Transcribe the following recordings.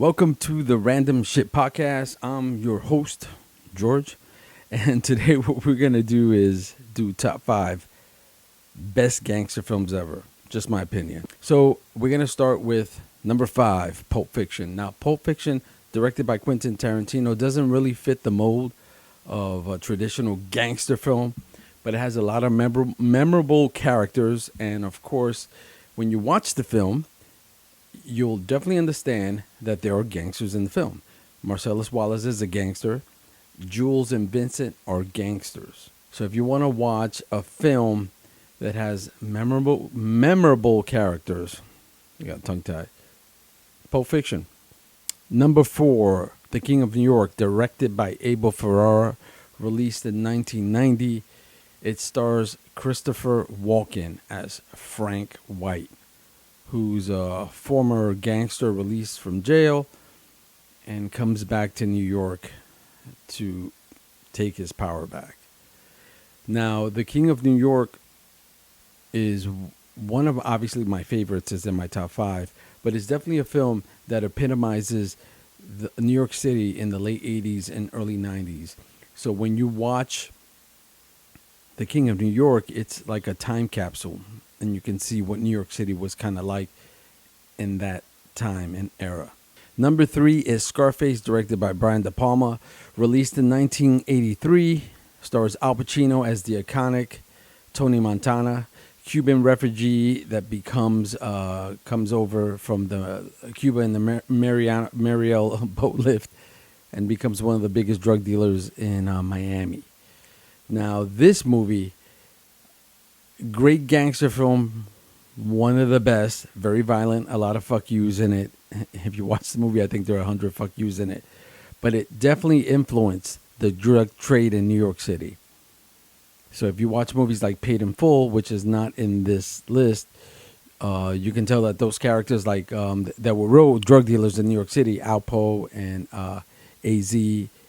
Welcome to the Random Shit Podcast. I'm your host, George, and today what we're going to do is do top 5 best gangster films ever. Just my opinion. So we're going to start with number 5, Pulp Fiction. Now, Pulp Fiction, directed by Quentin Tarantino, doesn't really fit the mold of a traditional gangster film, but it has a lot of memorable characters, and of course, when you watch the film, you'll definitely understand that there are gangsters in the film. Marcellus Wallace is a gangster. Jules and Vincent are gangsters. So if you want to watch a film that has memorable characters, you got tongue tied. Pulp Fiction. Number 4, The King of New York, directed by Abel Ferrara, released in 1990. It stars Christopher Walken as Frank White, who's a former gangster released from jail and comes back to New York to take his power back. Now, The King of New York is one of, obviously, my favorites. Is in my top 5, but it's definitely a film that epitomizes New York City in the late 80s and early 90s. So when you watch The King of New York, it's like a time capsule, and you can see what New York City was kind of like in that time and era. Number 3 is Scarface, directed by Brian De Palma, released in 1983. Stars Al Pacino as the iconic Tony Montana, Cuban refugee that comes over from the Cuba in the Mariel boat lift and becomes one of the biggest drug dealers in Miami. Now, this movie, great gangster film, one of the best, very violent, a lot of fuck yous in it. If you watch the movie, I think there are 100 fuck yous in it. But it definitely influenced the drug trade in New York City. So if you watch movies like Paid in Full, which is not in this list, you can tell that those characters that were real drug dealers in New York City, Alpo and AZ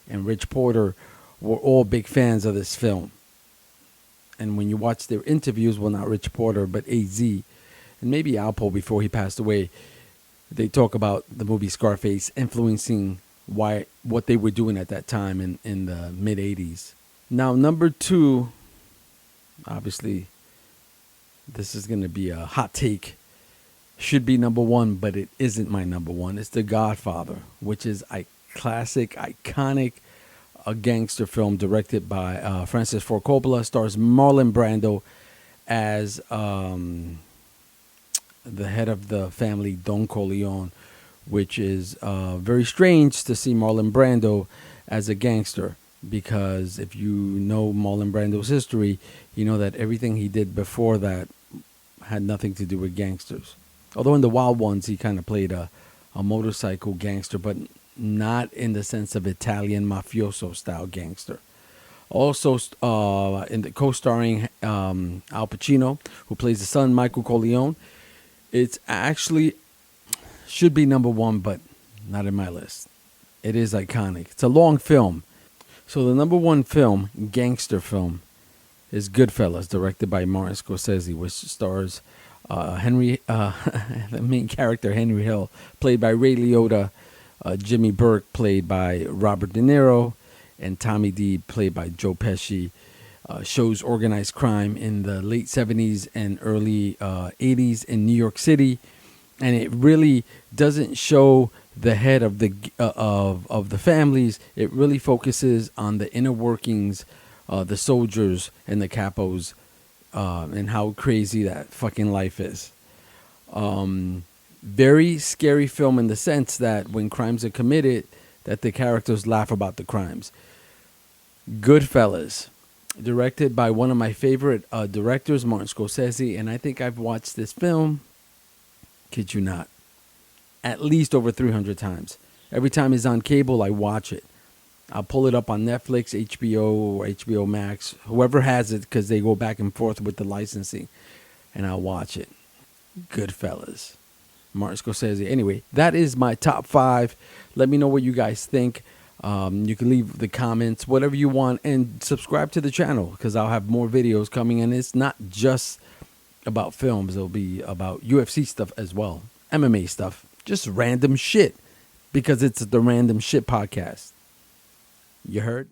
and Rich Porter, were all big fans of this film. And when you watch their interviews, well, not Rich Porter, but AZ, and maybe Alpo before he passed away, they talk about the movie Scarface influencing what they were doing at that time in the mid-'80s. Now, number 2, obviously, this is going to be a hot take. Should be number 1, but it isn't my number 1. It's The Godfather, which is a classic, iconic a gangster film directed by Francis Ford Coppola. Stars Marlon Brando as the head of the family, Don Corleone, which is very strange to see Marlon Brando as a gangster, because if you know Marlon Brando's history, you know that everything he did before that had nothing to do with gangsters. Although in The Wild Ones, he kind of played a motorcycle gangster, but not in the sense of Italian mafioso style gangster. Also in the co-starring Al Pacino, who plays the son, Michael Corleone. It's actually should be number 1, but not in my list. It is iconic. It's a long film. So the number 1 film, gangster film, is Goodfellas, directed by Martin Scorsese, which stars the main character, Henry Hill, played by Ray Liotta, Jimmy Burke, played by Robert De Niro, and Tommy D, played by Joe Pesci. Shows organized crime in the late 70s and early 80s in New York City, and it really doesn't show the head of the families. It really focuses on the inner workings, the soldiers and the capos, and how crazy that fucking life is. Very scary film in the sense that when crimes are committed, that the characters laugh about the crimes. Goodfellas, directed by one of my favorite directors, Martin Scorsese, and I think I've watched this film, kid you not, at least over 300 times. Every time it's on cable, I watch it. I'll pull it up on Netflix, HBO, or HBO Max, whoever has it, because they go back and forth with the licensing, and I'll watch it. Goodfellas, Martin Scorsese. Anyway, that is my top 5. Let me know what you guys think. You can leave the comments, whatever you want, and subscribe to the channel, because I'll have more videos coming, and it's not just about films. It'll be about UFC stuff as well, MMA stuff, just random shit. because it's the Random Shit Podcast. You heard?